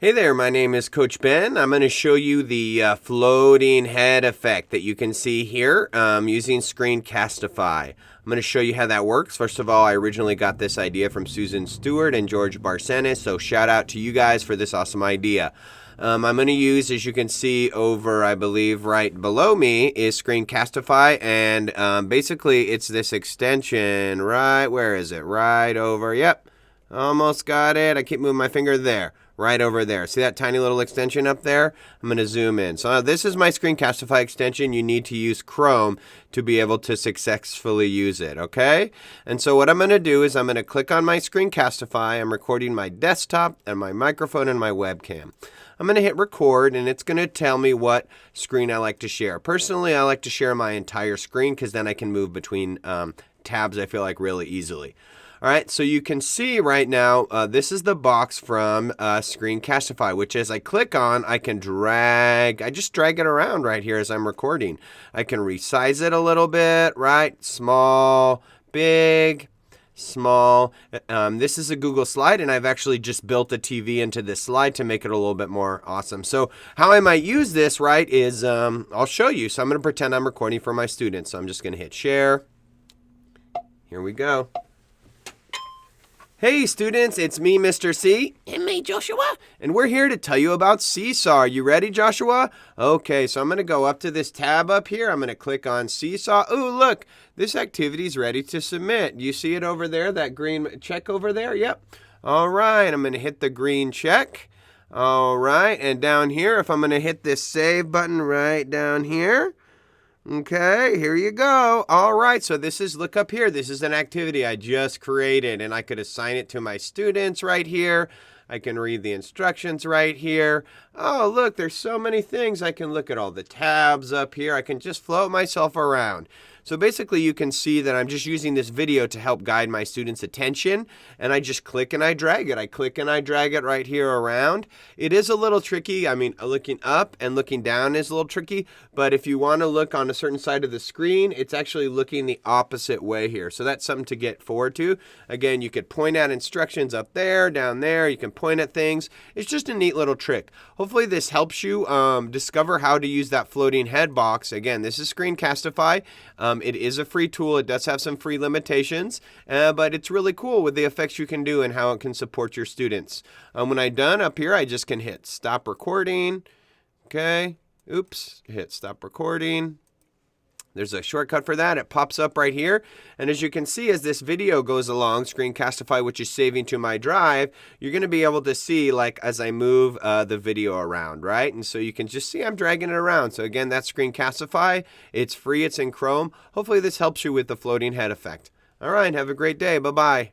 Hey there, my name is Coach Ben. I'm going to show you the floating head effect that you can see here using Screencastify. I'm going to show you how that works. First of all, I originally got this idea from Susan Stewart and George Barsenis, so shout out to you guys for this awesome idea. I'm going to use, as you can see over, I believe, right below me is Screencastify, and basically it's this extension, right, where is it? Right over, yep, almost got it. I keep moving my finger there. Right over there. See that tiny little extension up there? I'm going to zoom in. So this is my Screencastify extension. You need to use Chrome to be able to successfully use it, okay? And so what I'm going to do is I'm going to click on my Screencastify. I'm recording my desktop and my microphone and my webcam. I'm going to hit record, and it's going to tell me what screen I like to share. Personally, I like to share my entire screen because then I can move between tabs, I feel like, really easily. All right, so you can see right now, this is the box from Screencastify, which as I click on, I can drag, I just drag it around right here as I'm recording. I can resize it a little bit, right? Small, big, small. This is a Google slide, and I've actually just built a TV into this slide to make it a little bit more awesome. So how I might use this, right, is I'll show you. So I'm going to pretend I'm recording for my students. So I'm just going to hit share. Here we go. Hey students, it's me, Mr. C. And me, Joshua. And we're here to tell you about Seesaw. Are you ready, Joshua? Okay, so I'm going to go up to this tab up here. I'm going to click on Seesaw. Ooh, look, this activity's ready to submit. You see it over there, that green check over there? Yep. All right, I'm going to hit the green check. All right, and down here, if I'm going to hit this save button right down here. Okay, here you go. All right, so this is, look up here. This is an activity I just created, and I could assign it to my students right here. I can read the instructions right here. Oh, look, there's so many things. I can look at all the tabs up here. I can just float myself around. So basically, you can see that I'm just using this video to help guide my students' attention, and I just click and I drag it. I click and I drag it right here around. It is a little tricky. I mean, looking up and looking down is a little tricky, but if you want to look on a certain side of the screen, it's actually looking the opposite way here. So that's something to get forward to. Again, you could point out instructions up there, down there. You can point at things. It's just a neat little trick. Hopefully this helps you discover how to use that floating head box. Again, this is Screencastify. It is a free tool. It does have some free limitations, but it's really cool with the effects you can do and how it can support your students. When I'm done up here, I just can hit stop recording. Okay. Oops. Hit stop recording. There's a shortcut for that. It pops up right here. And as you can see, as this video goes along, Screencastify, which is saving to my drive, you're going to be able to see, like, as I move the video around, right? And so you can just see I'm dragging it around. So again, that's Screencastify. It's free. It's in Chrome. Hopefully this helps you with the floating head effect. All right. Have a great day. Bye-bye.